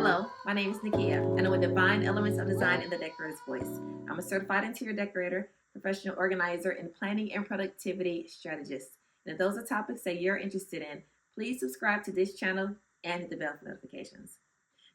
Hello, my name is Nakeya, and I'm with Divine Elements of Design in the Decorator's Voice. I'm a certified interior decorator, professional organizer, and planning and productivity strategist. And if those are topics that you're interested in, please subscribe to this channel and hit the bell for notifications.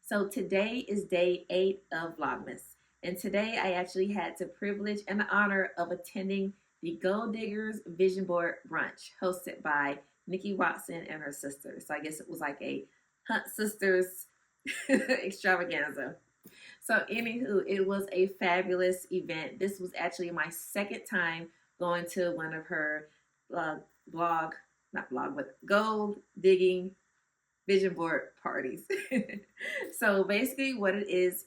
So today is day 8 of Vlogmas, and today I actually had the privilege and the honor of attending the Gold Diggers Vision Board Brunch, hosted by Nikki Watson and her sister. So I guess it was like a Hunt Sisters extravaganza. So anywho, it was a fabulous event. This was actually my second time going to one of her gold digging vision board parties. So basically what it is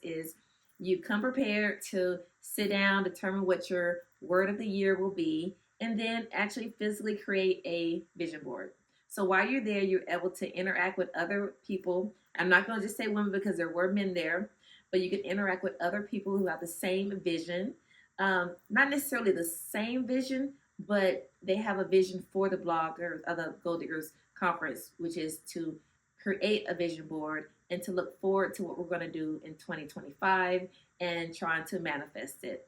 you come prepared to sit down, determine what your word of the year will be, and then actually physically create a vision board. So while you're there, you're able to interact with other people. I'm not going to just say women because there were men there, but you can interact with other people who have the same vision. Not necessarily the same vision, but they have a vision for the bloggers of the Gold Diggers Conference, which is to create a vision board and to look forward to what we're going to do in 2025 and trying to manifest it.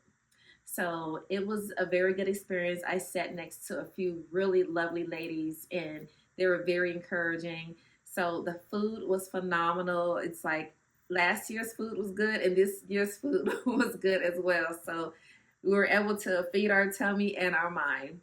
So it was a very good experience. I sat next to a few really lovely ladies and they were very encouraging. So the food was phenomenal. It's like last year's food was good and this year's food was good as well. So we were able to feed our tummy and our mind.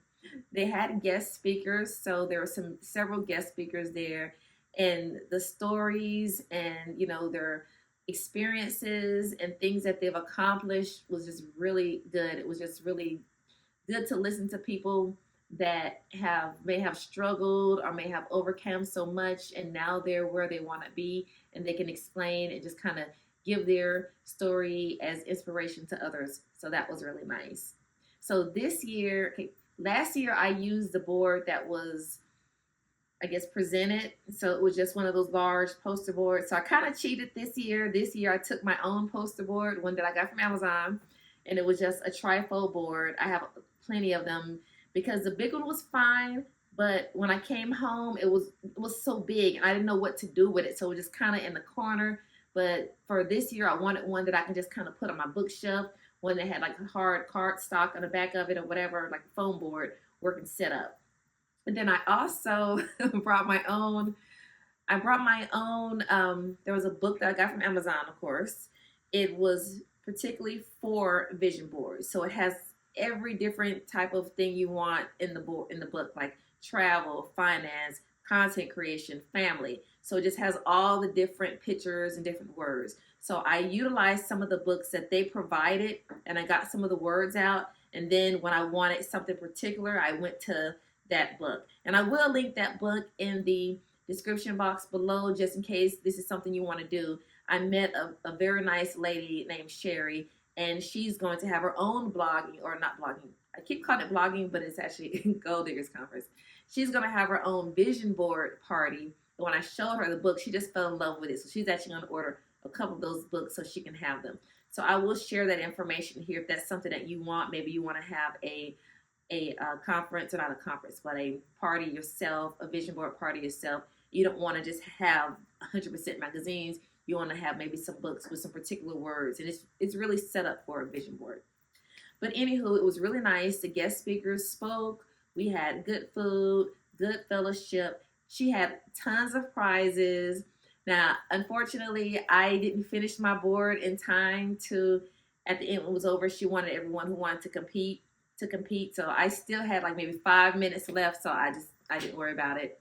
They had guest speakers, so there were several guest speakers there, and the stories and their experiences and things that they've accomplished was just really good. It was just really good to listen to people that may have struggled or may have overcome so much and now they're where they want to be, and they can explain and just kind of give their story as inspiration to others. So that was really nice. So last year I used the board that was, I guess, presented. So it was just one of those large poster boards. So I kind of cheated this year. This year I took my own poster board, one that I got from Amazon, and it was just a trifold board. I have plenty of them because the big one was fine, but when I came home, it was so big and I didn't know what to do with it. So it was just kind of in the corner. But for this year, I wanted one that I can just kind of put on my bookshelf, one that had like a hard cardstock on the back of it or whatever, like a foam board working setup. And then I also brought my own. There was a book that I got from Amazon, of course. It was particularly for vision boards. So it has every different type of thing you want in the book, like travel, finance, content creation, family. So it just has all the different pictures and different words. So I utilized some of the books that they provided and I got some of the words out. And then when I wanted something particular, I went to that book. And I will link that book in the description box below just in case this is something you want to do. I met a very nice lady named Sherry, and she's going to have her own blogging, or not blogging. I keep calling it blogging, but it's actually Gold Diggers Conference. She's going to have her own vision board party. And when I showed her the book, she just fell in love with it. So she's actually going to order a couple of those books so she can have them. So I will share that information here if that's something that you want. Maybe you want to have a conference, or not a conference, but a party yourself, a vision board party yourself. You don't want to just have 100% magazines. You want to have maybe some books with some particular words, and it's really set up for a vision board. But anywho, it was really nice. The guest speakers spoke. We had good food, good fellowship. She had tons of prizes. Now, unfortunately, I didn't finish my board in time at the end when it was over, she wanted everyone who wanted to compete. So I still had like maybe 5 minutes left, so I didn't worry about it.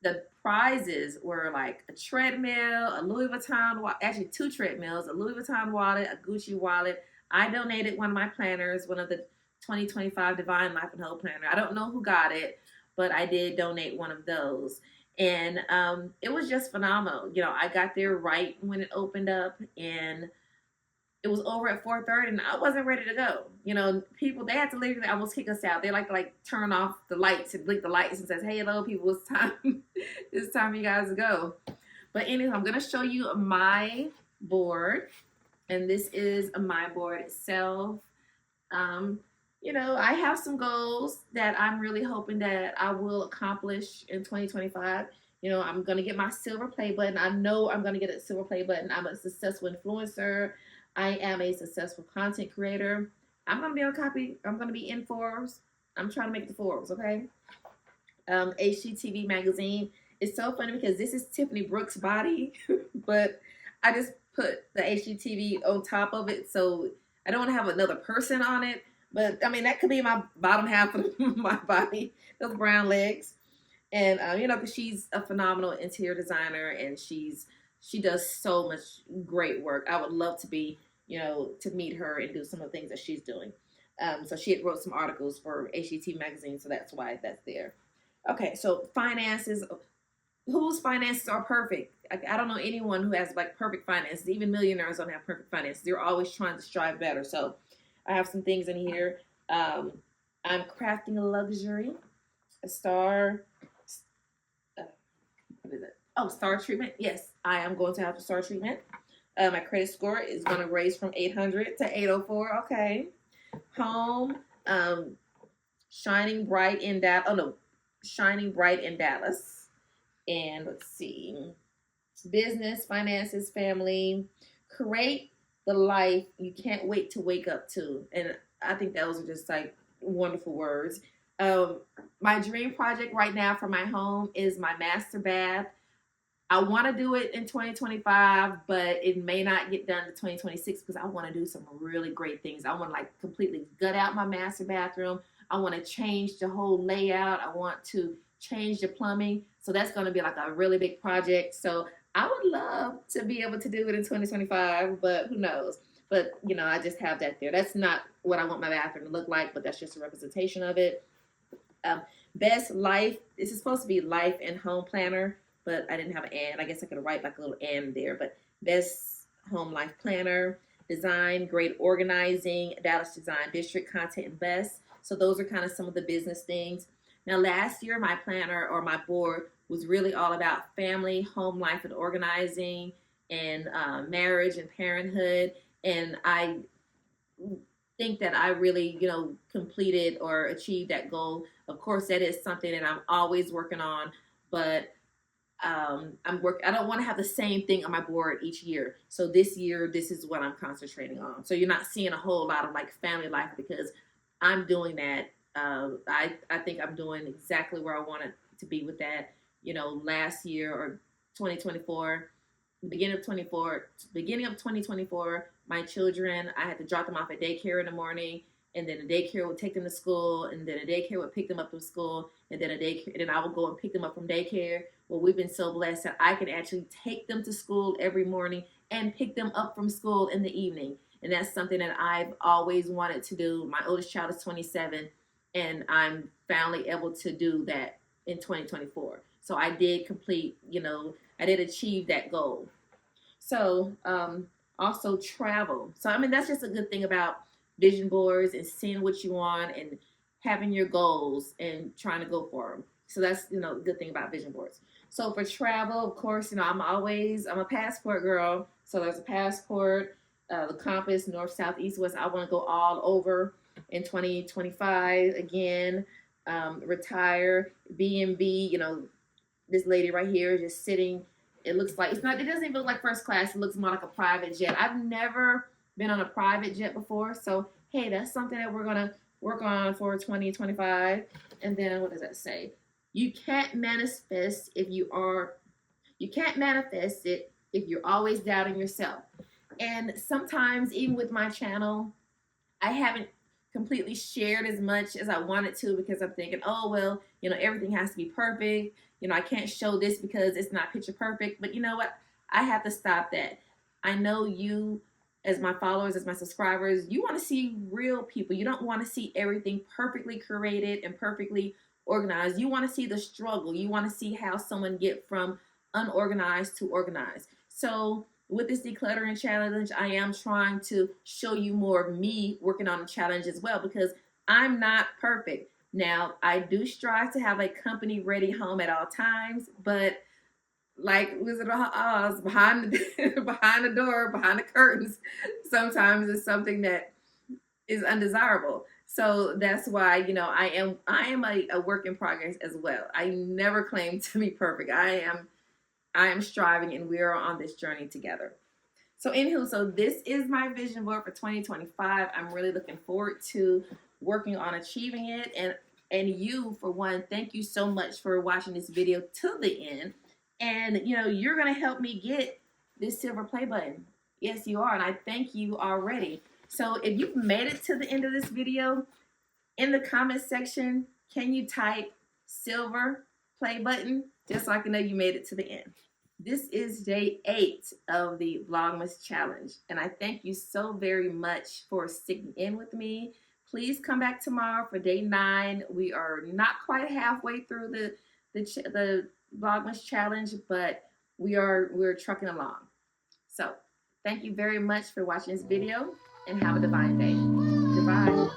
The prizes were like a treadmill, a Louis Vuitton, actually 2 treadmills, a Louis Vuitton wallet, a Gucci wallet. I donated one of my planners, one of the 2025 Divine Life and Whole Planner. I don't know who got it, but I did donate one of those. And it was just phenomenal. I got there right when it opened up, and it was over at 4:30, and I wasn't ready to go. People, they had to literally almost kick us out. They like to turn off the lights and blink the lights and says, "Hey, hello, people, it's time. It's time for you guys to go." But anyway, I'm gonna show you my board, and this is my board itself. I have some goals that I'm really hoping that I will accomplish in 2025. You know, I'm gonna get my silver play button. I know I'm gonna get a silver play button. I'm a successful influencer. I am a successful content creator. I'm gonna be on copy. I'm gonna be in Forbes. I'm trying to make the Forbes, okay? HGTV magazine. It's so funny because this is Tiffany Brooks' body, but I just put the HGTV on top of it, so I don't want to have another person on it. But I mean, that could be my bottom half of my body, those brown legs. And you know, because she's a phenomenal interior designer, and she does so much great work. I would love to be, you know, to meet her and do some of the things that she's doing. So she had wrote some articles for HGTV magazine, so that's why that's there. Okay, so finances. Whose finances are perfect? I don't know anyone who has like perfect finances. Even millionaires don't have perfect finances. They're always trying to strive better. So I have some things in here. I'm crafting a luxury, a star. What is it? Oh, star treatment. Yes, I am going to have a star treatment. My credit score is going to raise from 800 to 804. Okay. Home. Shining bright in that. Oh no, shining bright in Dallas. And let's see, business, finances, family, create the life you can't wait to wake up to. And I think those are just like wonderful words. My dream project right now for my home is my master bath. I want to do it in 2025, but it may not get done in 2026 because I want to do some really great things. I want to like completely gut out my master bathroom. I want to change the whole layout. I want to change the plumbing. So that's going to be like a really big project. So I would love to be able to do it in 2025, but who knows? But, you know, I just have that there. That's not what I want my bathroom to look like, but that's just a representation of it. Best life. This is supposed to be life and home planner, but I didn't have an and. I guess I could write like a little and there, but best home life planner, design, great organizing, Dallas Design District, content and best. So those are kind of some of the business things. Now, last year, my planner or my board was really all about family, home life, and organizing, and marriage and parenthood. And I think that I really, you know, completed or achieved that goal. Of course, that is something that I'm always working on, but I don't want to have the same thing on my board each year. So this year, this is what I'm concentrating on. So you're not seeing a whole lot of like family life because I'm doing that. I think I'm doing exactly where I wanted to be with that. You know, last year or 2024, beginning of 2024, my children, I had to drop them off at daycare in the morning, and then the daycare would take them to school, and then a daycare would pick them up from school, and then I would go and pick them up from daycare. Well, we've been so blessed that I can actually take them to school every morning and pick them up from school in the evening. And that's something that I've always wanted to do. My oldest child is 27, and I'm finally able to do that in 2024. So I did complete, you know, I did achieve that goal. So also travel. So I mean, that's just a good thing about vision boards and seeing what you want and having your goals and trying to go for them. So that's, you know, a good thing about vision boards. So for travel, of course, you know, I'm a passport girl. So there's a passport, the compass, north, south, east, west. I want to go all over in 2025 again. Retire, B&B, you know, this lady right here is just sitting. It looks like it doesn't even look like first class. It looks more like a private jet. I've never been on a private jet before. So, hey, that's something that we're going to work on for 2025. And then what does that say? You can't manifest you can't manifest it if you're always doubting yourself. And sometimes even with my channel, I haven't completely shared as much as I wanted to because I'm thinking, oh, well, you know, everything has to be perfect. You know, I can't show this because it's not picture perfect. But you know what? I have to stop that. I know you, as my followers, as my subscribers, you want to see real people. You don't want to see everything perfectly curated and perfectly organized. You want to see the struggle. You want to see how someone get from unorganized to organized. So with this decluttering challenge, I am trying to show you more of me working on the challenge as well because I'm not perfect. Now, I do strive to have a company ready home at all times, but like Wizard of Oz, behind behind the door, behind the curtains, sometimes it's something that is undesirable. So that's why, you know, I am a work in progress as well. I never claim to be perfect. I am striving, and we are on this journey together. So anywho, so this is my vision board for 2025. I'm really looking forward to working on achieving it. And you, for one, thank you so much for watching this video to the end. And you know, you're gonna help me get this silver play button. Yes, you are, and I thank you already. So if you've made it to the end of this video, in the comment section, can you type silver play button just so I can know you made it to the end? This is day 8 of the Vlogmas challenge, and I thank you so very much for sticking in with me. Please come back tomorrow for day 9. We are not quite halfway through the Vlogmas challenge, but we're trucking along. So thank you very much for watching this video, and have a divine day. Goodbye.